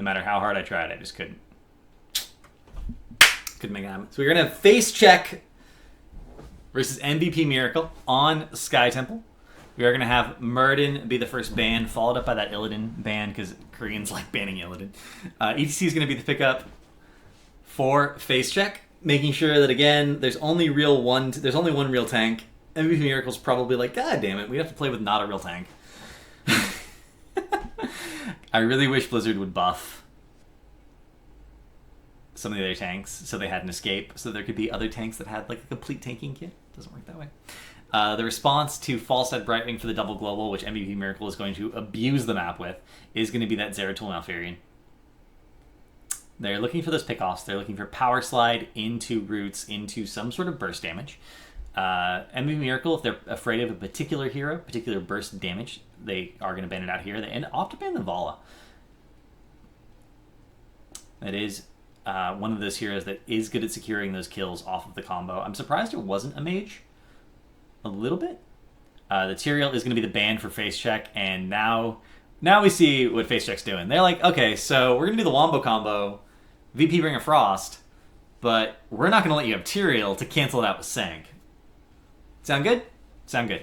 No matter how hard I tried, I just couldn't. Couldn't make it happen. So we're going to have Facecheck versus MVP Miracle on Sky Temple. We are going to have Murden be the first ban, followed up by that Illidan ban, because Koreans like banning Illidan. ETC is going to be the pickup for Facecheck, making sure that, again, there's only one real tank. MVP Miracle's probably like, God damn it, we have to play with not a real tank. I really wish Blizzard would buff some of the other tanks so they had an escape, so there could be other tanks that had like a complete tanking kit. Doesn't work that way. The response to Falstad Brightwing for the double global, which MVP Miracle is going to abuse the map with, is going to be that Zeratul Malfurion. They're looking for those pickoffs. They're looking for power slide into roots, into some sort of burst damage. MVP Miracle, if they're afraid of a particular hero, particular burst damage, they are going to ban it out here. And opt to ban the Vala. That is one of those heroes that is good at securing those kills off of the combo. I'm surprised it wasn't a mage. A little bit. The Tyrael is going to be the ban for Facecheck, and now we see what Facecheck's doing. They're like, okay, so we're going to do the Wombo combo, VP Ring of Frost, but we're not going to let you have Tyrael to cancel it out with Sank. Sound good? Sound good.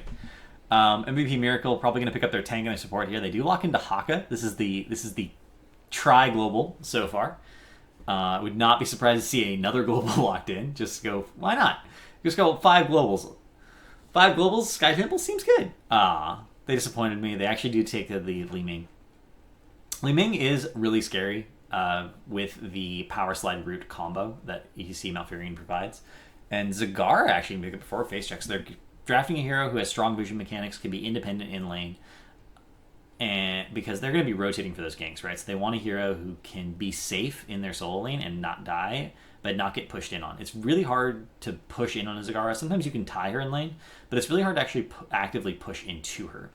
MVP Miracle probably going to pick up their tank and their support here. They do lock into Haka. This is the tri-global so far. Would not be surprised to see another global locked in. Just go, why not? Just go 5 globals. 5 globals, Sky Temple seems good. They disappointed me. They actually do take the Li Ming. Li Ming is really scary with the power slide root combo that ETC Malfurion provides. And Zagara actually picked up before Facecheck. So they're drafting a hero who has strong vision mechanics, can be independent in lane, and because they're going to be rotating for those ganks, right? So they want a hero who can be safe in their solo lane and not die, but not get pushed in on. It's really hard to push in on a Zagara. Sometimes you can tie her in lane, but it's really hard to actually actively push into her.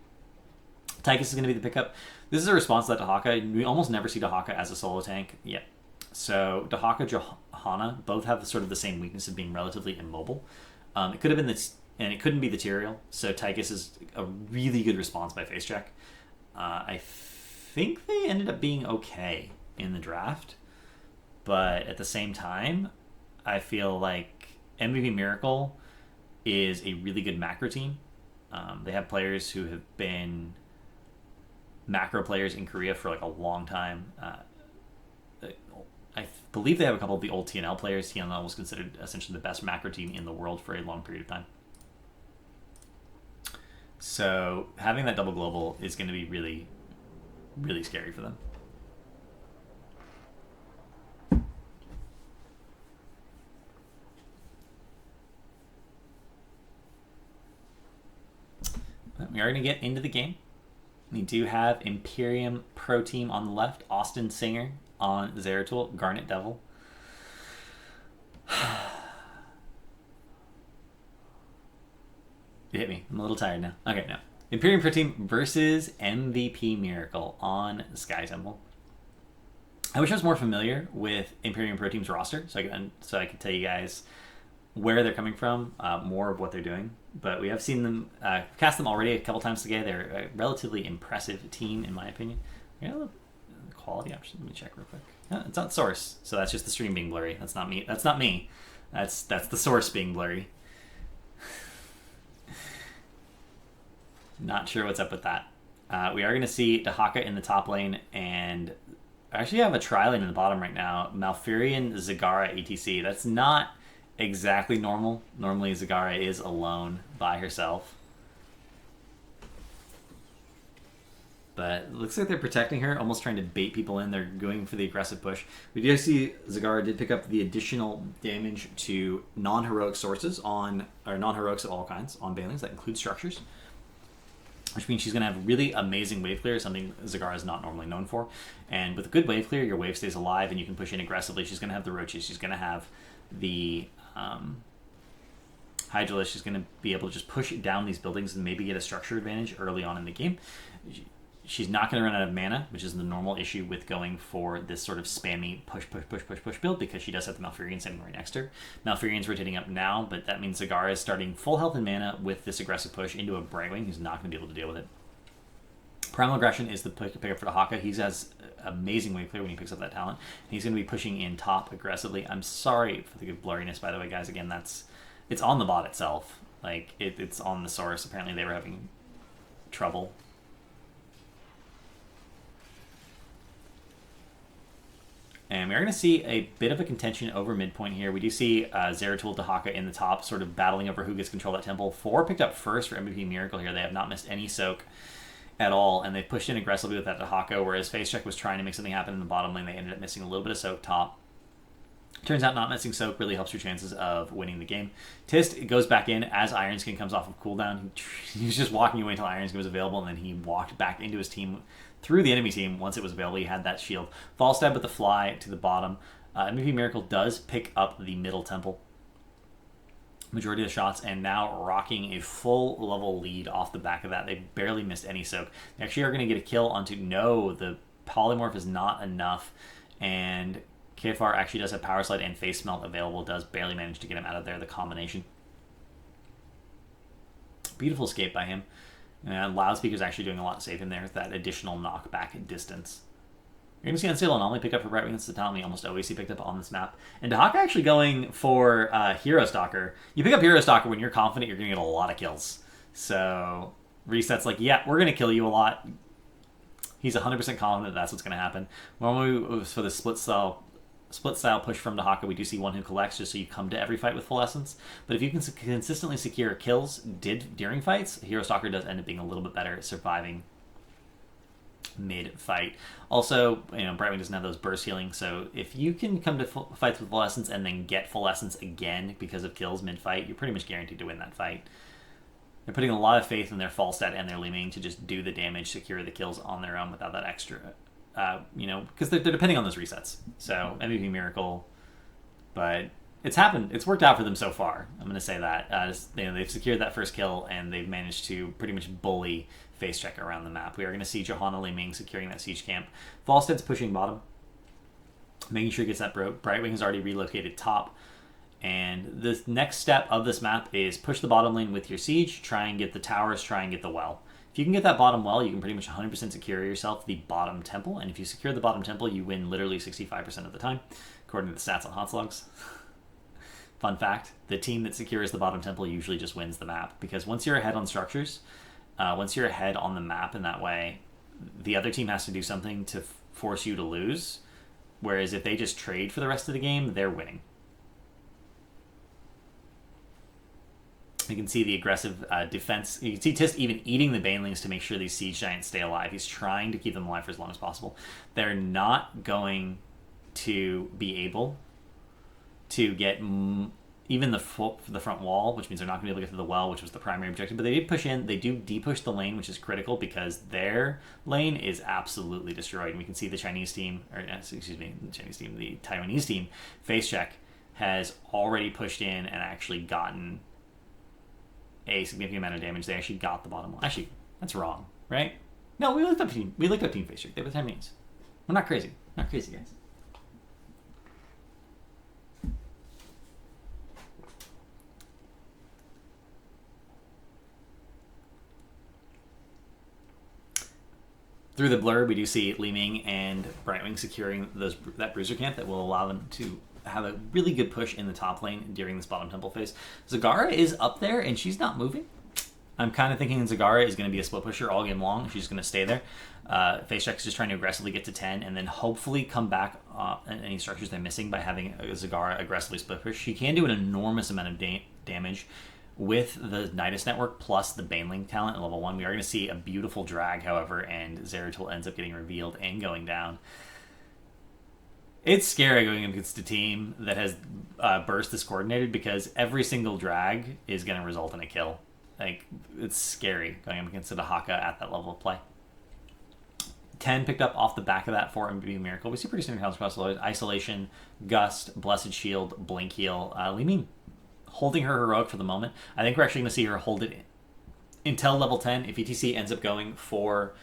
Tychus is going to be the pickup. This is a response to that Dahaka. We almost never see Dahaka as a solo tank yet. So Dahaka, Johanna both have sort of the same weakness of being relatively immobile. It could have been this, and it couldn't be the Tyrael. So Tychus is a really good response by Facecheck. I think they ended up being okay in the draft, but at the same time, I feel like MVP Miracle is a really good macro team. They have players who have been macro players in Korea for like a long time. I believe they have a couple of the old TNL players. TNL was considered essentially the best macro team in the world for a long period of time. So having that double global is going to be really, really scary for them. But we are going to get into the game. We do have Imperium Pro Team on the left, Austin Singer on Zeratul, Garnet Devil. You hit me. I'm a little tired now. Okay, no. Imperium Pro Team versus MVP Miracle on Sky Temple. I wish I was more familiar with Imperium Pro Team's roster, so I could tell you guys where they're coming from, more of what they're doing. But we have seen them, cast them already a couple times together. They're a relatively impressive team, in my opinion. The quality option. Let me check real quick. It's not source, so that's just the stream being blurry. That's not me. That's not me. That's the source being blurry. Not sure what's up with that. We are going to see Dahaka in the top lane, and I actually have a tri-lane in the bottom right now. Malfurion, Zagara, ATC. That's not exactly normal. Normally Zagara is alone by herself. But it looks like they're protecting her, almost trying to bait people in. They're going for the aggressive push. We do see Zagara did pick up the additional damage to non-heroic sources or non-heroics of all kinds on banelings. That includes structures, which means she's going to have really amazing wave clear, something Zagara is not normally known for. And with a good wave clear, your wave stays alive and you can push in aggressively. She's going to have the roaches. She's going to have the Hydralisk. She's going to be able to just push down these buildings and maybe get a structure advantage early on in the game. She's not going to run out of mana, which is the normal issue with going for this sort of spammy push build, because she does have the Malfurion sitting right next to her. Malfurion's rotating up now, but that means Zagara is starting full health and mana with this aggressive push into a Brightwing who's not going to be able to deal with it. Primal Aggression is the pickup for Dahaka. He has amazing wave clear when he picks up that talent. And he's going to be pushing in top aggressively. I'm sorry for the blurriness, by the way, guys. Again, it's on the bot itself. Like, it's on the source. Apparently they were having trouble. And we're going to see a bit of a contention over midpoint here. We do see Zeratul, Dahaka in the top, sort of battling over who gets control of that temple. 4 picked up first for MVP Miracle here. They have not missed any soak at all, and they pushed in aggressively with that Dahaka, whereas Facecheck was trying to make something happen in the bottom lane. They ended up missing a little bit of soak top. Turns out not missing soak really helps your chances of winning the game. Tist goes back in as Iron Skin comes off of cooldown. He was just walking away until Iron Skin was available, and then he walked back into his team through the enemy team once it was available. He had that shield. Fall stab with the fly to the bottom. MVP Miracle does pick up the middle temple. Majority of the shots, and now rocking a full level lead off the back of that. They barely missed any soak. They actually are going to get a kill onto no. The polymorph is not enough, and KFR actually does have Power Slide and Face Melt available. Does barely manage to get him out of there. The combination. Beautiful escape by him. And Loudspeaker's actually doing a lot to save him there with that additional knockback distance. You're going to see Unstable Anomaly pick up for Brightwing. That's the talent we almost always see picked up on this map. And Dahaka actually going for Hero Stalker. You pick up Hero Stalker when you're confident you're going to get a lot of kills. So Reset's like, yeah, we're going to kill you a lot. He's 100% confident that's what's going to happen. Normally for the split style push from Dahaka, we do see one who collects just so you come to every fight with full essence. But if you can consistently secure kills during fights, Hero Stalker does end up being a little bit better at surviving mid-fight. Also, Brightwing doesn't have those burst healing, so if you can come to fights with full essence and then get full essence again because of kills mid-fight, you're pretty much guaranteed to win that fight. They're putting a lot of faith in their fall stat and their Li Ming to just do the damage, secure the kills on their own without that extra... because they're depending on those resets. So MVP Miracle, but it's happened. It's worked out for them so far. I'm going to say that. They've secured that first kill and they've managed to pretty much bully Facecheck around the map. We are going to see Johanna Li Ming securing that siege camp. Falstead's pushing bottom, making sure he gets that broke. Brightwing has already relocated top. And the next step of this map is push the bottom lane with your siege, try and get the towers, try and get the well. If you can get that bottom well, you can pretty much 100% secure yourself the bottom temple. And if you secure the bottom temple, you win literally 65% of the time, according to the stats on Hotslogs. Fun fact, the team that secures the bottom temple usually just wins the map. Because once you're ahead on structures, once you're ahead on the map in that way, the other team has to do something to force you to lose. Whereas if they just trade for the rest of the game, they're winning. You can see the aggressive defense. You can see Tist even eating the Banelings to make sure these Siege Giants stay alive. He's trying to keep them alive for as long as possible. They're not going to be able to get even the front wall, which means they're not going to be able to get to the well, which was the primary objective. But they did push in. They do de-push the lane, which is critical because their lane is absolutely destroyed. And we can see the Chinese team, the Taiwanese team, Facecheck, has already pushed in and actually gotten a significant amount of damage. They actually got the bottom line. Actually, that's wrong, right? No, we looked up Team Facecheck. They were 10 minutes. We're not crazy. Not crazy, guys. Through the blur, we do see Li Ming and Brightwing securing that bruiser camp that will allow them to have a really good push in the top lane during this bottom temple phase. Zagara is up there and she's not moving. I'm kind of thinking Zagara is going to be a split pusher all game long. She's going to stay there. Facecheck is just trying to aggressively get to 10 and then hopefully come back in any structures they're missing by having Zagara aggressively split push. She can do an enormous amount of damage with the Nidus network plus the Baneling talent at level 1. We are going to see a beautiful drag, however, and Zeratul ends up getting revealed and going down. It's scary going against a team that has burst discoordinated because every single drag is going to result in a kill. Like, it's scary going up against a Dahaka at that level of play. 10 picked up off the back of that for MVP Miracle. We see pretty standard counts across the load. Isolation, Gust, Blessed Shield, Blink Heal. Li Ming holding her heroic for the moment. I think we're actually going to see her hold it until level 10. If ETC ends up going for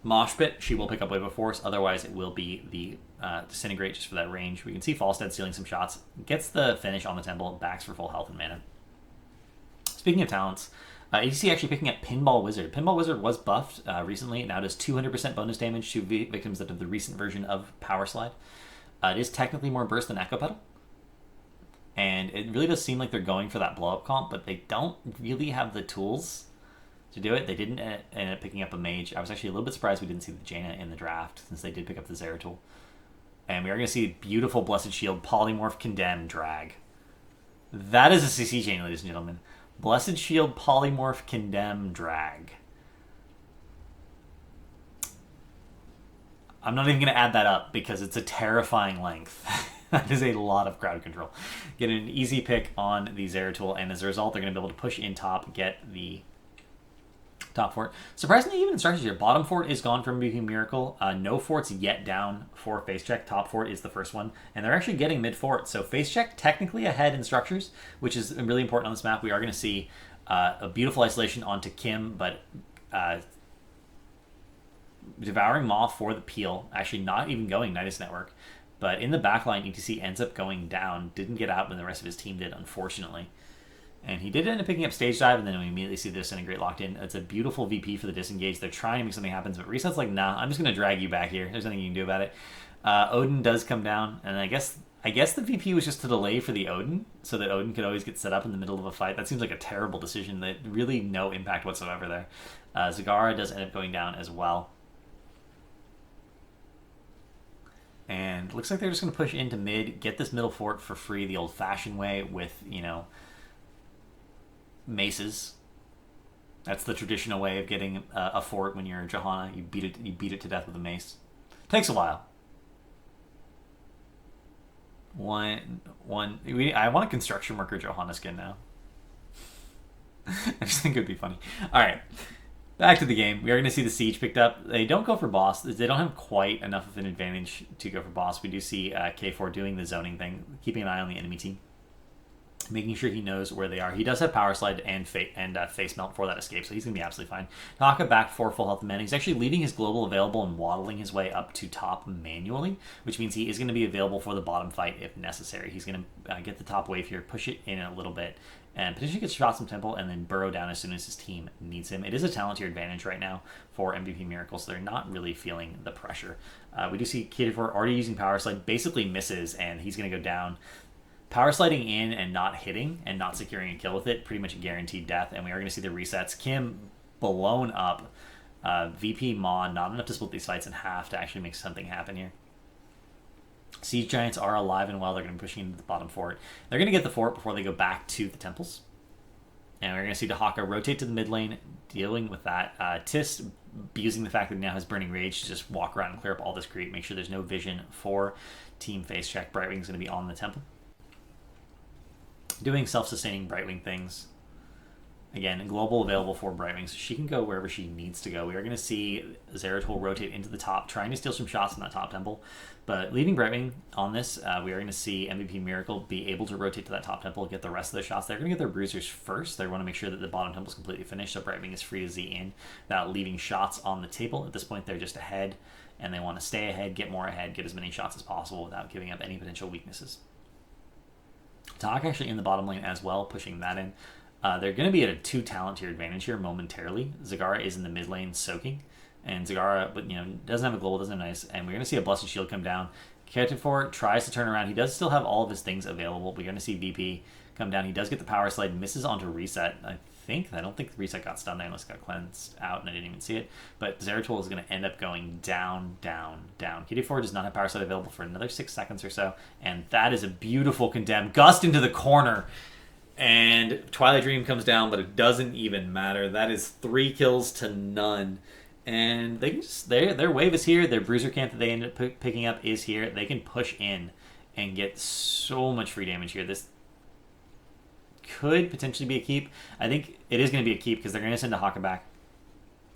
Mosh Pit, she will pick up Wave of Force. Otherwise, it will be the Disintegrate just for that range. We can see Falstead stealing some shots. Gets the finish on the temple. Backs for full health and mana. Speaking of talents, ADC actually picking up Pinball Wizard. Pinball Wizard was buffed recently. It now does 200% bonus damage to victims that have the recent version of Power Slide. It is technically more burst than Echo Pedal. And it really does seem like they're going for that blow-up comp, but they don't really have the tools to do it. They didn't end up picking up a mage. I was actually a little bit surprised we didn't see the Jaina in the draft, since they did pick up the Zeratul. And we are going to see beautiful Blessed Shield, Polymorph, Condemn, Drag. That is a CC chain, ladies and gentlemen. Blessed Shield, Polymorph, Condemn, Drag. I'm not even going to add that up because it's a terrifying length. That is a lot of crowd control. Get an easy pick on the Zeratul, and as a result, they're going to be able to push in top, get the top fort. Surprisingly, even instructions here. Bottom fort is gone from MVP Miracle. No forts yet down for Facecheck. Top fort is the first one, and they're actually getting mid fort. So Facecheck technically ahead in structures, which is really important on this map. We are going to see a beautiful isolation onto Kim, but Devouring Maw for the peel. Actually, not even going Nidus Network. But in the backline, ETC ends up going down. Didn't get out when the rest of his team did, unfortunately. And he did end up picking up Stage Dive, and then we immediately see the Disintegrate locked in. It's a beautiful VP for the Disengage. They're trying to make something happen, but Reset's like, nah, I'm just going to drag you back here. There's nothing you can do about it. Odin does come down, and I guess the VP was just to delay for the Odin, so that Odin could always get set up in the middle of a fight. That seems like a terrible decision. That really no impact whatsoever there. Zagara does end up going down as well. And looks like they're just going to push into mid, get this middle fort for free the old-fashioned way with, maces. That's the traditional way of getting a fort when you're Johanna. You beat it to death with a mace. Takes a while. I want a construction worker Johanna skin now. I just think it would be funny. All right. Back to the game. We are going to see the Siege picked up. They don't go for boss. They don't have quite enough of an advantage to go for boss. We do see K4 doing the zoning thing, keeping an eye on the enemy team, making sure he knows where they are. He does have Power Slide and Face Melt for that escape, so he's going to be absolutely fine. Taka back for full health men. He's actually leaving his global available and waddling his way up to top manually, which means he is going to be available for the bottom fight if necessary. He's going to get the top wave here, push it in a little bit, and potentially get shots from Temple, and then burrow down as soon as his team needs him. It is a talent tier advantage right now for MVP Miracle, so they're not really feeling the pressure. We do see K4 already using Power Slide, basically misses, and he's going to go down. Power sliding in and not hitting and not securing a kill with it, pretty much a guaranteed death, and we are going to see the resets. Kim blown up. VP Mon, not enough to split these fights in half to actually make something happen here. Siege Giants are alive and well. They're going to be pushing into the bottom fort. They're going to get the fort before they go back to the temples. And we're going to see Dahaka rotate to the mid lane, dealing with that. Tis using the fact that he now has Burning Rage to just walk around and clear up all this creep, make sure there's no vision for Team Facecheck. Brightwing's going to be on the temple, doing self-sustaining Brightwing things. Again, global available for Brightwing, so she can go wherever she needs to go. We are going to see Zeratul rotate into the top, trying to steal some shots in that top temple. But leaving Brightwing on this, we are going to see MVP Miracle be able to rotate to that top temple, get the rest of the shots. They're going to get their bruisers first. They want to make sure that the bottom temple is completely finished, so Brightwing is free to Z in without leaving shots on the table. At this point, they're just ahead, and they want to stay ahead, get more ahead, get as many shots as possible without giving up any potential weaknesses. Tak actually in the bottom lane as well, pushing that in. They're going to be at a 2 talent tier advantage here momentarily. Zagara is in the mid lane soaking, and Zagara, but doesn't have a global, doesn't have nice, and we're going to see a Blessed Shield come down. Ketifor tries to turn around. He does still have all of his things available. We're going to see VP come down. He does get the Power Slide, misses onto Reset. I don't think the Reset got stunned there unless it got cleansed out, and I didn't even see it. But Zeratul is going to end up going down, down, down. Ketifor does not have Power Slide available for another 6 seconds or so, and that is a beautiful Condemn. Gust into the corner. And Twilight Dream comes down, but it doesn't even matter. That is 3 kills to none. And they can just their wave is here. Their bruiser camp that they end up picking up is here. They can push in and get so much free damage here. This could potentially be a keep. I think it is going to be a keep because they're going to send a Haka back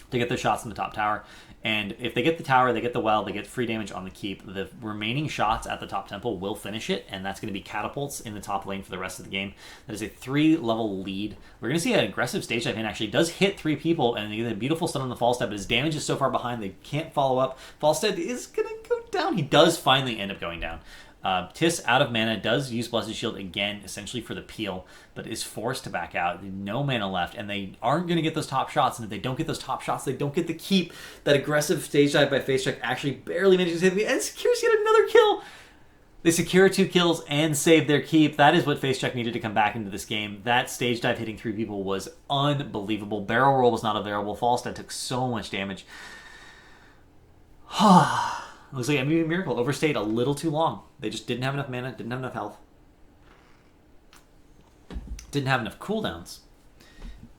to get their shots in the top tower. And if they get the tower, they get the well, they get free damage on the keep. The remaining shots at the top temple will finish it, and that's going to be catapults in the top lane for the rest of the game. That is a 3-level lead. We're going to see an aggressive stage dive in. Actually does hit 3 people, and they get a beautiful stun on the fall step, but his damage is so far behind they can't follow up. Fall step is going to go down. He does finally end up going down. Tis out of mana, does use Blessed Shield again, essentially for the peel, but is forced to back out. No mana left, and they aren't going to get those top shots. And if they don't get those top shots, they don't get the keep. That aggressive stage dive by Facecheck actually barely manages to hit me, and secures yet another kill. They secure 2 kills and save their keep. That is what Facecheck needed to come back into this game. That stage dive hitting 3 people was unbelievable. Barrel roll was not available. Falstad took so much damage. Looks like MVP Miracle overstayed a little too long. They just didn't have enough mana, didn't have enough health. Didn't have enough cooldowns.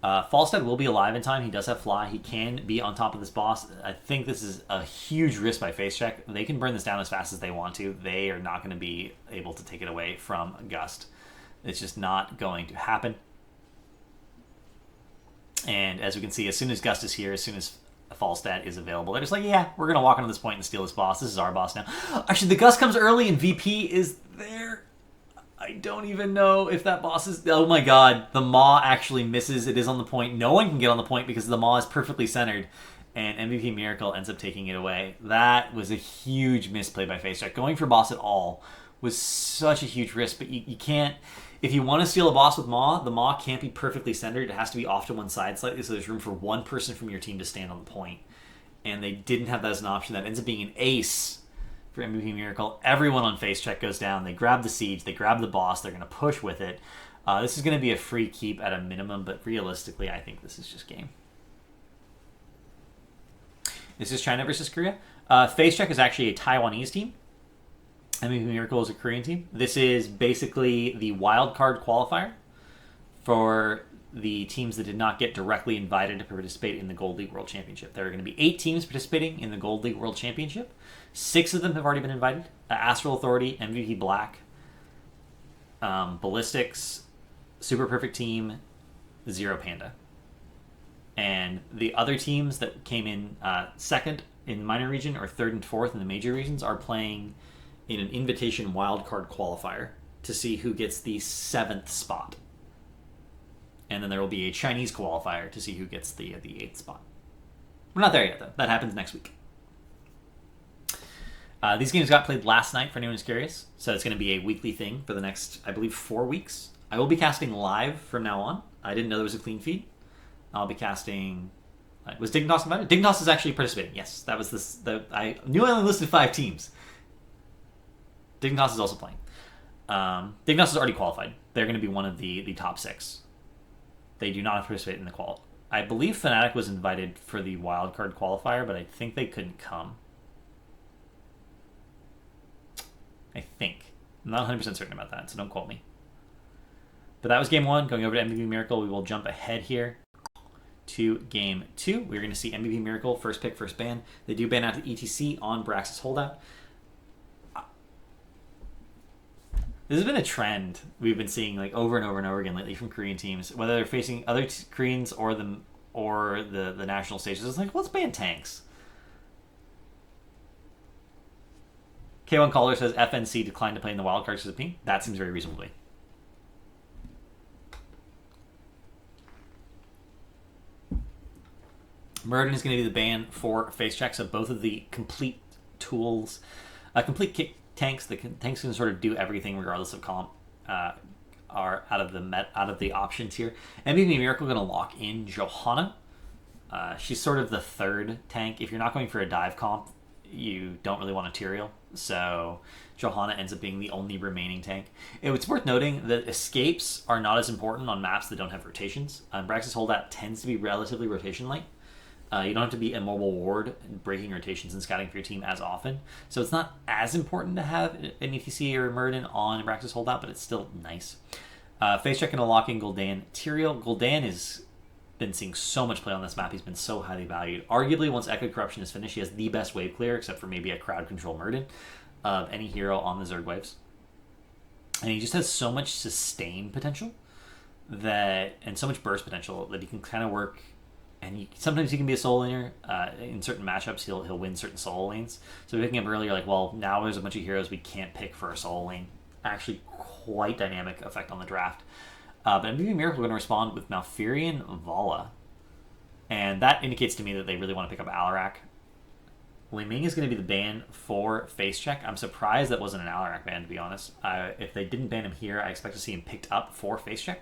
Falstad will be alive in time. He does have fly. He can be on top of this boss. I think this is a huge risk by Facecheck. They can burn this down as fast as they want to. They are not going to be able to take it away from Gust. It's just not going to happen. And as we can see, as soon as Gust is here, as soon as Falstad is available, they're just like, yeah, we're going to walk onto this point and steal this boss. This is our boss now. Actually, the Gust comes early and VP is there. I don't even know if that boss is... Oh my god, the Maw actually misses. It is on the point. No one can get on the point because the Maw is perfectly centered. And MVP Miracle ends up taking it away. That was a huge misplay by Facecheck. Going for boss at all was such a huge risk, but you can't... If you want to steal a boss with Maw, the Maw can't be perfectly centered. It has to be off to one side slightly, so there's room for one person from your team to stand on the point. And they didn't have that as an option. That ends up being an ace for MVP Miracle. Everyone on Facecheck goes down. They grab the siege. They grab the boss. They're going to push with it. This is going to be a free keep at a minimum, but realistically, I think this is just game. This is China versus Korea. Facecheck is actually a Taiwanese team. MVP Miracle is a Korean team. This is basically the Wildcard qualifier for the teams that did not get directly invited to participate in the Gold League World Championship. There are going to be 8 teams participating in the Gold League World Championship. 6 of them have already been invited. Astral Authority, MVP Black, Ballistics, Super Perfect Team, Zero Panda. And the other teams that came in second in the minor region or third and fourth in the major regions are playing in an invitation wildcard qualifier to see who gets the 7th spot. And then there will be a Chinese qualifier to see who gets the 8th spot. We're not there yet, though. That happens next week. These games got played last night, for anyone who's curious. So it's going to be a weekly thing for the next, I believe, 4 weeks. I will be casting live from now on. I didn't know there was a clean feed. I'll be casting... Was Dignitas invited? Dignitas is actually participating. Yes, that was this. I knew I only listed 5 teams. Dignitas is also playing. Dignitas is already qualified. They're going to be one of the top 6. They do not participate in the qual. I believe Fnatic was invited for the wildcard qualifier, but I think they couldn't come. I think. I'm not 100% certain about that, so don't quote me. But that was game 1. Going over to MVP Miracle, we will jump ahead here to game 2. We're going to see MVP Miracle, first pick, first ban. They do ban out to ETC on Brax's holdout. This has been a trend we've been seeing like over and over and over again lately from Korean teams, whether they're facing other Koreans or the national stages. It's like, let's ban tanks. K1 Caller says FNC declined to play in the wildcard team. That seems very reasonable to me. Murden is going to be the ban for Facecheck, so both of the complete tools, complete kick tanks, tanks can sort of do everything regardless of comp, are out of the options here. MVP Miracle going to lock in Johanna. She's sort of the third tank. If you're not going for a dive comp, you don't really want a Tyrael, so Johanna ends up being the only remaining tank. It's worth noting that escapes are not as important on maps that don't have rotations. Brax's holdout tends to be relatively rotation light. You don't have to be a mobile ward breaking rotations and scouting for your team as often. So it's not as important to have an ETC or a Murden on Brax's holdout, but it's still nice. Facecheck and a lock in Gul'dan. Tyrael. Gul'dan has been seeing so much play on this map. He's been so highly valued. Arguably, once Echo Corruption is finished, he has the best wave clear, except for maybe a crowd control Murden, of any hero on the Zerg waves. And he just has so much sustain potential and so much burst potential that he can kind of work. And sometimes he can be a solo laner. In certain matchups, he'll win certain solo lanes. So picking up earlier, like, well, now there's a bunch of heroes we can't pick for a solo lane. Actually, quite dynamic effect on the draft. But MVP Miracle going to respond with Malfurion Vala. And that indicates to me that they really want to pick up Alarak Wei Ming is going to be the ban for Facecheck. I'm surprised that wasn't an Alarak ban, to be honest. If they didn't ban him here, I expect to see him picked up for Facecheck.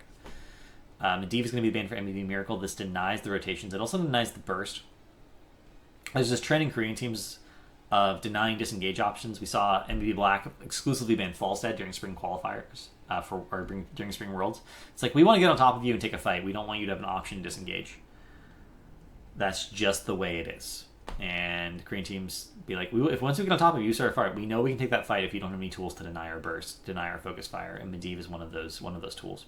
Medivh is going to be banned for MVP Miracle. This denies the rotations. It also denies the burst. There's this trend in Korean teams of denying disengage options. We saw MVP Black exclusively ban Falstad during spring qualifiers during spring worlds. It's like, we want to get on top of you and take a fight. We don't want you to have an option to disengage. That's just the way it is. And Korean teams be like, if once we get on top of you, start a fight, we know we can take that fight if you don't have any tools to deny our burst, deny our focus fire, and Medivh is one of those tools.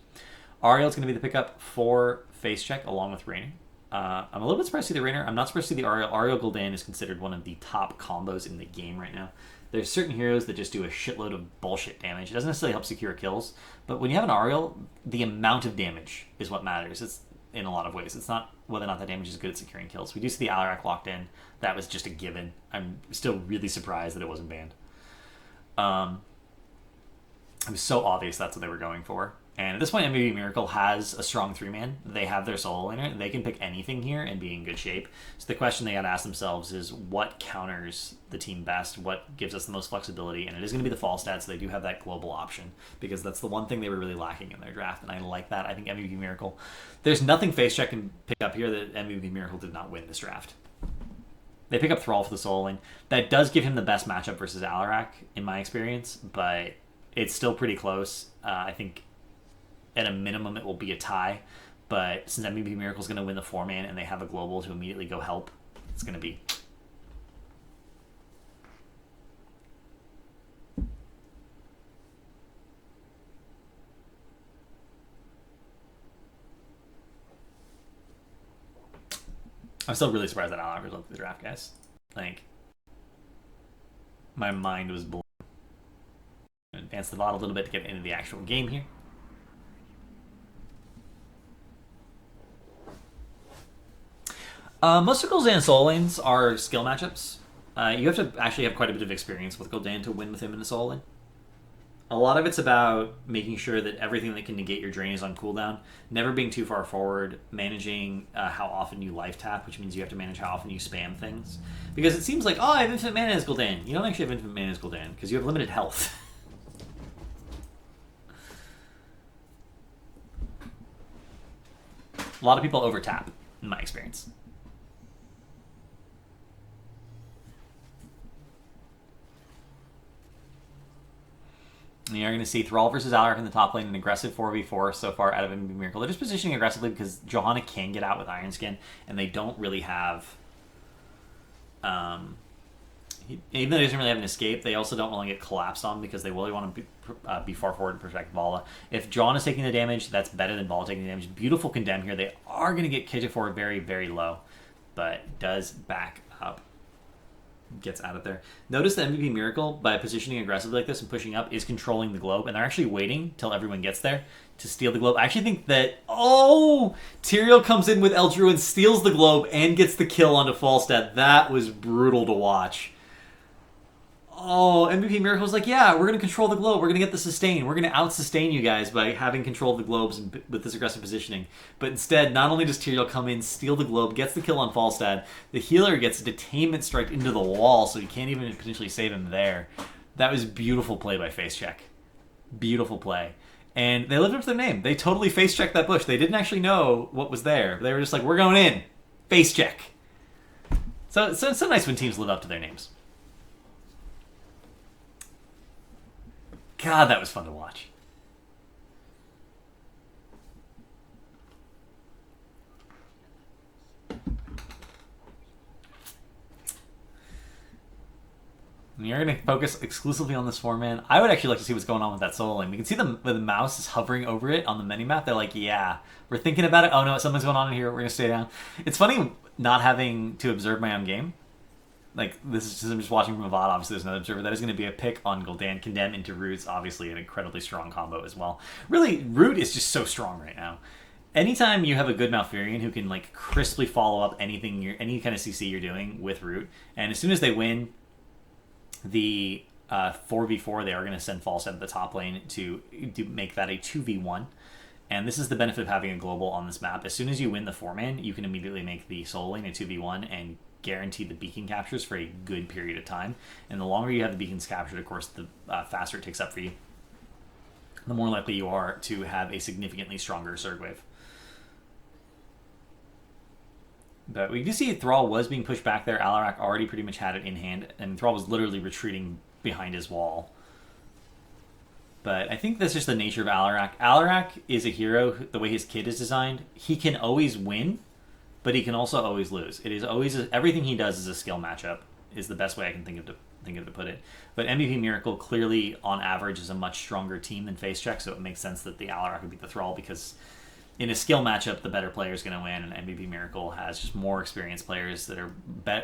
Ariel is going to be the pickup for Facecheck along with Rainer. I'm a little bit surprised to see the Rainer. I'm not surprised to see the Ariel. Ariel Gul'dan is considered one of the top combos in the game right now. There's certain heroes that just do a shitload of bullshit damage. It doesn't necessarily help secure kills, but when you have an Ariel, the amount of damage is what matters. It's in a lot of ways. It's not whether or not that damage is good at securing kills. We do see the Alarak locked in. That was just a given. I'm still really surprised that it wasn't banned. It was so obvious that's what they were going for. And at this point, MVP Miracle has a strong 3-man. They have their solo laner. They can pick anything here and be in good shape. So the question they got to ask themselves is, what counters the team best? What gives us the most flexibility? And it is going to be the Falstad, so they do have that global option, because that's the one thing they were really lacking in their draft, and I like that. I think MVP Miracle... There's nothing Facecheck can pick up here that MVP Miracle did not win this draft. They pick up Thrall for the solo lane. That does give him the best matchup versus Alarak, in my experience, but it's still pretty close. I think... At a minimum, it will be a tie. But since MVP Miracle is going to win the 4-man and they have a global to immediately go help, it's going to be... I'm still really surprised that Alarak was up to the draft, guys. Like, my mind was blown. Advance the VOD a little bit to get into the actual game here. Most of Gul'dan solo lanes are skill matchups. You have to actually have quite a bit of experience with Gul'dan to win with him in the solo lane. A lot of it's about making sure that everything that can negate your drain is on cooldown, never being too far forward, managing how often you life tap, which means you have to manage how often you spam things. Because it seems like, I have infinite mana as Gul'dan. You don't actually have infinite mana as Gul'dan, because you have limited health. A lot of people over-tap, in my experience. You're going to see Thrall versus Alarak in the top lane, an aggressive 4v4 so far out of MVP Miracle. They're just positioning aggressively because Johanna can get out with Iron Skin, and they don't really have... even though he doesn't really have an escape, they also don't want to get collapsed on because they really want to be far forward and protect Vala. If Johanna's taking the damage, that's better than Vala taking the damage. Beautiful Condemn here. They are going to get Kitchen for very, very low, but does back up. Gets out of there. Notice that MVP Miracle, by positioning aggressively like this and pushing up, is controlling the globe, and they're actually waiting till everyone gets there to steal the globe. I actually think that... Tyrael comes in with Eldru and steals the globe and gets the kill onto Falstad. That was brutal to watch. MVP Miracle's like, yeah, we're going to control the globe. We're going to get the sustain. We're going to out-sustain you guys by having control of the globes and with this aggressive positioning. But instead, not only does Tyrael come in, steal the globe, gets the kill on Falstad, the healer gets a detainment strike into the wall, so he can't even potentially save him there. That was beautiful play by Facecheck. Beautiful play. And they lived up to their name. They totally Facechecked that bush. They didn't actually know what was there. They were just like, we're going in. Facecheck. So it's so nice when teams live up to their names. God, that was fun to watch. You're going to focus exclusively on this 4-man. I would actually like to see what's going on with that solo lane. We can see the mouse is hovering over it on the mini-map. They're like, yeah, we're thinking about it. Oh no, something's going on in here. We're going to stay down. It's funny not having to observe my own game. Like, this is just, I'm just watching from a VOD. Obviously, there's another observer. That is going to be a pick on Gul'dan. Condemn into Root's obviously an incredibly strong combo as well. Really, Root is just so strong right now. Anytime you have a good Malfurion who can, like, crisply follow up anything, any kind of CC you're doing with Root, and as soon as they win the 4v4, they are going to send Falstad at the top lane to make that a 2v1. And this is the benefit of having a global on this map. As soon as you win the 4-man, you can immediately make the solo lane a 2v1 and guarantee the beacon captures for a good period of time. And the longer you have the beacons captured, of course, the faster it takes up for you. The more likely you are to have a significantly stronger Zerg wave. But we do see Thrall was being pushed back there. Alarak already pretty much had it in hand, and Thrall was literally retreating behind his wall. But I think that's just the nature of Alarak. Alarak is a hero, the way his kit is designed. He can always win, but he can also always lose. It is always everything he does is a skill matchup, is the best way I can think of to put it. But MVP Miracle clearly, on average, is a much stronger team than Facecheck, so it makes sense that the Alarak would beat the Thrall, because in a skill matchup, the better player is going to win, and MVP Miracle has just more experienced players that are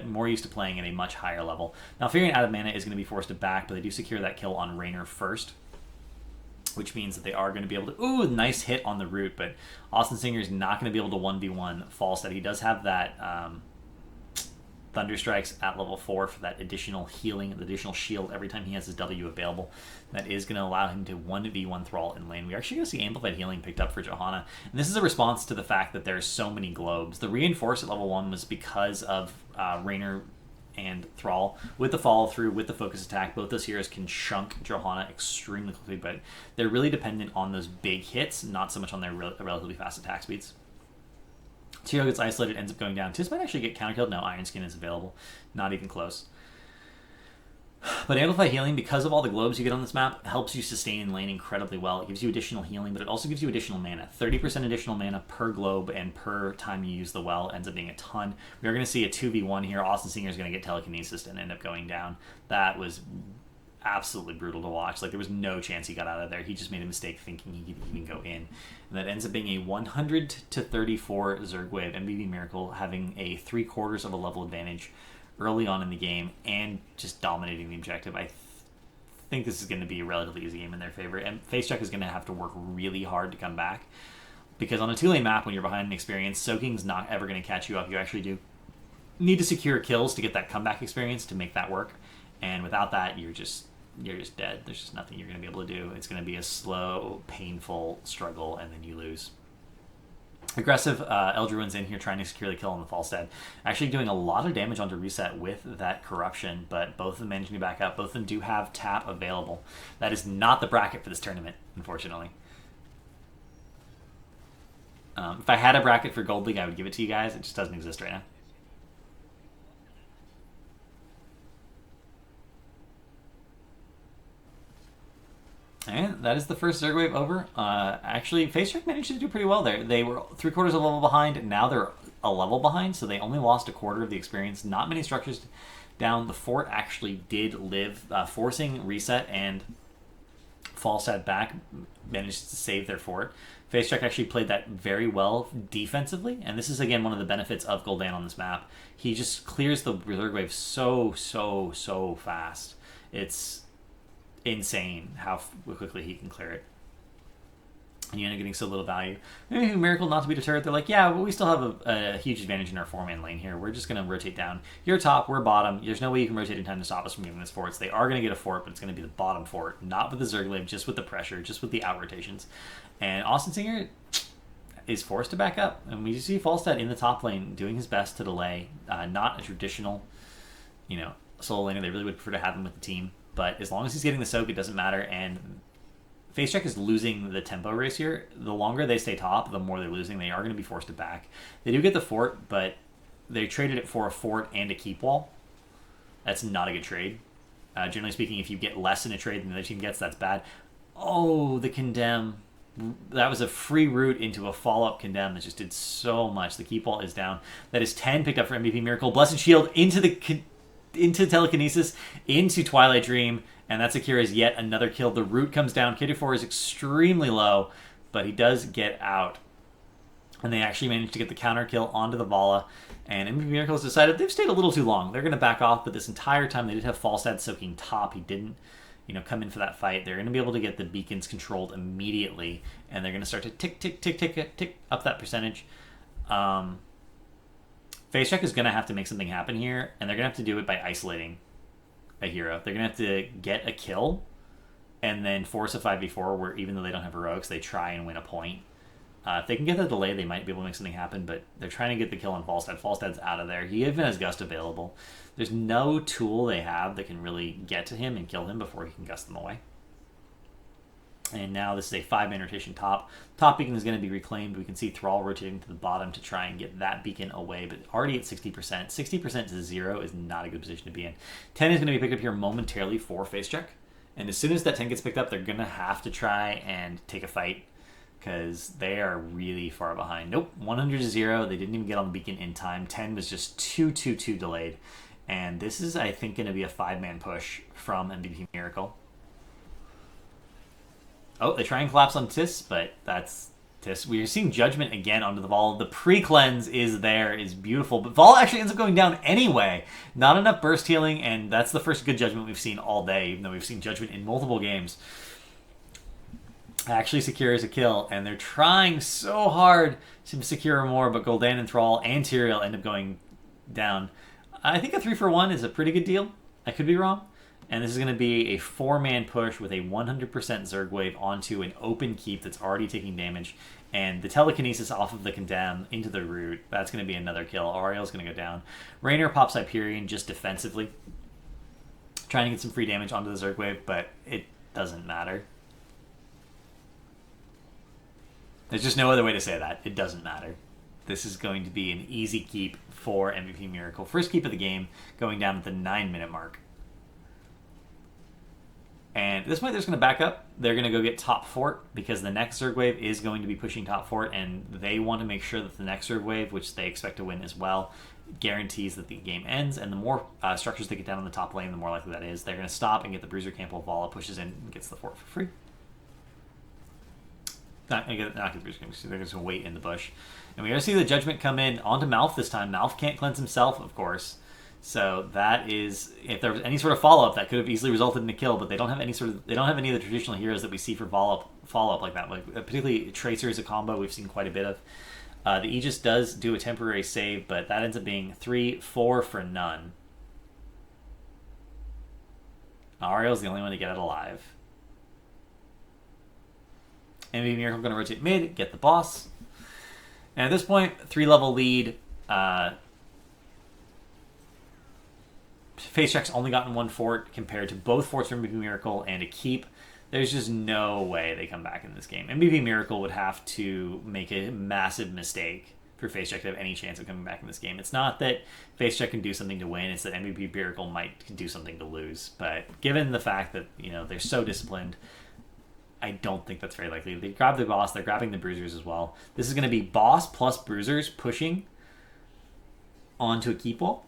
more used to playing at a much higher level. Now, Furion out of mana is going to be forced to back, but they do secure that kill on Raynor first, which means that they are going to be able to... Ooh, nice hit on the root, but Austin Singer is not going to be able to 1v1 Falstad. He does have that Thunder Strikes at level 4 for that additional healing, the additional shield every time he has his W available. That is going to allow him to 1v1 Thrall in lane. We're actually going to see Amplified Healing picked up for Johanna. And this is a response to the fact that there's so many globes. The Reinforce at level 1 was because of Raynor and Thrall. With the follow through, with the focus attack, both those heroes can chunk Johanna extremely quickly, but they're really dependent on those big hits, not so much on their relatively fast attack speeds. Tyrael gets isolated, ends up going down. Tis might actually get counterkilled. No, Iron Skin is available. Not even close. But Amplified Healing, because of all the globes you get on this map, helps you sustain in lane incredibly well. It gives you additional healing, but it also gives you additional mana. 30% additional mana per globe and per time you use the well ends up being a ton. We are going to see a 2v1 here. Austin Singer is going to get telekinesis and end up going down. That was absolutely brutal to watch. Like, there was no chance he got out of there. He just made a mistake thinking he could even go in. And that ends up being a 100 to 34 Zerg wave. MVP Miracle having a 3/4 of a level advantage early on in the game and just dominating the objective. I think this is going to be a relatively easy game in their favor. And Facecheck is going to have to work really hard to come back, because on a 2-lane map, when you're behind an experience, soaking's not ever going to catch you up. You actually do need to secure kills to get that comeback experience to make that work. And without that, you're just dead. There's just nothing you're going to be able to do. It's going to be a slow, painful struggle, and then you lose. Aggressive Eldruin's in here trying to secure the kill on the Falstad. Actually doing a lot of damage onto reset with that corruption, but both of them managing to back up. Both of them do have tap available. That is not the bracket for this tournament, unfortunately. If I had a bracket for Gold League, I would give it to you guys. It just doesn't exist right now. And that is the first Zerg wave over. Actually, Facecheck managed to do pretty well there. They were 3/4 of a level behind. Now they're a level behind, so they only lost 1/4 of the experience. Not many structures down. The fort actually did live. Forcing reset and Falstad back managed to save their fort. Facecheck actually played that very well defensively, and this is, again, one of the benefits of Gul'dan on this map. He just clears the Zerg wave so fast. It's insane how quickly he can clear it, and you end up getting so little value. Maybe Miracle, not to be deterred, they're like, yeah, but we still have a huge advantage in our 4-man lane here. We're just going to rotate down. You're top, we're bottom. There's no way you can rotate in time to stop us from getting this fort. So they are going to get a fort, but it's going to be the bottom fort, not with the Zerg wave, just with the pressure, just with the out rotations. And Austin Singer is forced to back up, and we see Falstad in the top lane doing his best to delay. Not a traditional, solo laner. They really would prefer to have him with the team. But as long as he's getting the soak, it doesn't matter. And Facecheck is losing the tempo race here. The longer they stay top, the more they're losing. They are going to be forced to back. They do get the fort, but they traded it for a fort and a keep wall. That's not a good trade. Generally speaking, if you get less in a trade than the other team gets, that's bad. Oh, the condemn. That was a free route into a follow-up condemn that just did so much. The keep wall is down. That is 10 picked up for MVP Miracle. Blessed Shield into telekinesis, into Twilight Dream, and that's Akira's yet another kill. The root comes down. K4 is extremely low, but he does get out. And they actually managed to get the counter kill onto the Vala, and MVP Miracles decided they've stayed a little too long. They're going to back off, but this entire time they did have Falstad soaking top. He didn't come in for that fight. They're going to be able to get the beacons controlled immediately, and they're going to start to tick up that percentage. Facecheck is going to have to make something happen here, and they're going to have to do it by isolating a hero. They're going to have to get a kill and then force a 5v4 where, even though they don't have heroics, they try and win a point. If they can get the delay, they might be able to make something happen, but they're trying to get the kill on Falstad. Falstad's out of there. He even has Gust available. There's no tool they have that can really get to him and kill him before he can Gust them away. And now this is a 5-man rotation top. Top beacon is going to be reclaimed. We can see Thrall rotating to the bottom to try and get that beacon away, but already at 60%. 60% to 0 is not a good position to be in. 10 is going to be picked up here momentarily for Facecheck. And as soon as that 10 gets picked up, they're going to have to try and take a fight because they are really far behind. Nope, 100 to 0. They didn't even get on the beacon in time. 10 was just too delayed. And this is, I think, going to be a 5-man push from MVP Miracle. Oh, they try and collapse on Tis, but that's Tis. We're seeing Judgment again onto the Vol. The pre-cleanse is there, is beautiful, but Vol actually ends up going down anyway. Not enough burst healing, and that's the first good Judgment we've seen all day, even though we've seen Judgment in multiple games. Actually secures a kill, and they're trying so hard to secure more, but Gul'dan and Thrall and Tyrael end up going down. I think a 3-for-1 is a pretty good deal. I could be wrong. And this is going to be a 4-man push with a 100% Zerg wave onto an open keep that's already taking damage. And the telekinesis off of the Condemn into the root, that's going to be another kill. Ariel's going to go down. Raynor pops Hyperion just defensively, trying to get some free damage onto the Zerg wave, but it doesn't matter. There's just no other way to say that. It doesn't matter. This is going to be an easy keep for MVP Miracle. First keep of the game, going down at the 9-minute mark. And at this point, they're just going to back up. They're going to go get top fort because the next Zerg wave is going to be pushing top fort, and they want to make sure that the next Zerg wave, which they expect to win as well, guarantees that the game ends. And the more structures they get down on the top lane, the more likely that is. They're going to stop and get the Bruiser camp while Vala pushes in and gets the fort for free. Not going to get the Bruiser camp. They're just going to wait in the bush. And we're going to see the Judgment come in onto Malf this time. Malf can't cleanse himself, of course. So that is, if there was any sort of follow-up, that could have easily resulted in a kill, but they don't have any of the traditional heroes that we see for follow-up like that. Like particularly Tracer is a combo we've seen quite a bit of. The Aegis does do a temporary save, but that ends up being 3-4 for none. Ariel's the only one to get it alive. MVP Miracle going to rotate mid, get the boss. And at this point, 3-level lead. Facecheck's only gotten 1 fort compared to both forts from MVP Miracle and a keep. There's just no way they come back in this game. MVP Miracle would have to make a massive mistake for Facecheck to have any chance of coming back in this game. It's not that Facecheck can do something to win, it's that MVP Miracle might do something to lose. But given the fact that, you know, they're so disciplined, I don't think that's very likely. They grab the boss, they're grabbing the bruisers as well. This is going to be boss plus bruisers pushing onto a keep wall.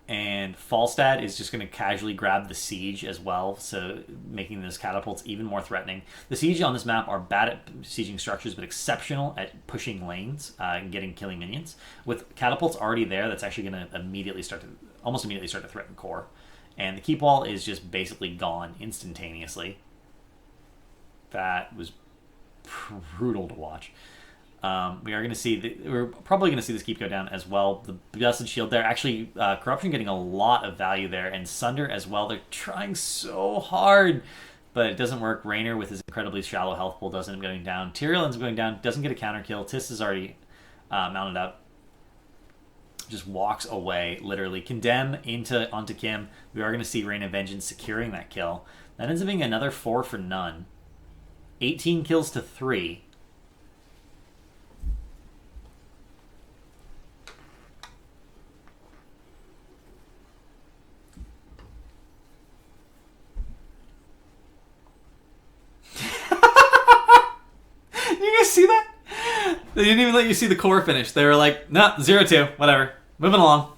And Falstad is just going to casually grab the siege as well, so making those catapults even more threatening. The siege on this map are bad at sieging structures, but exceptional at pushing lanes and killing minions. With catapults already there, that's actually going to almost immediately start to threaten core. And the keep wall is just basically gone instantaneously. That was brutal to watch. We're probably going to see this keep go down as well. The Dusted Shield there. Actually, Corruption getting a lot of value there. And Sunder as well. They're trying so hard, but it doesn't work. Raynor with his incredibly shallow health pool doesn't end up going down. Tyrael ends up going down. Doesn't get a counter kill. Tis is already mounted up. Just walks away, literally. Condemn onto Kim. We are going to see Rain of Vengeance securing that kill. That ends up being another 4 for none. 18 kills to 3. See that? They didn't even let you see the core finish. They were like, no, 0-2, whatever. Moving along.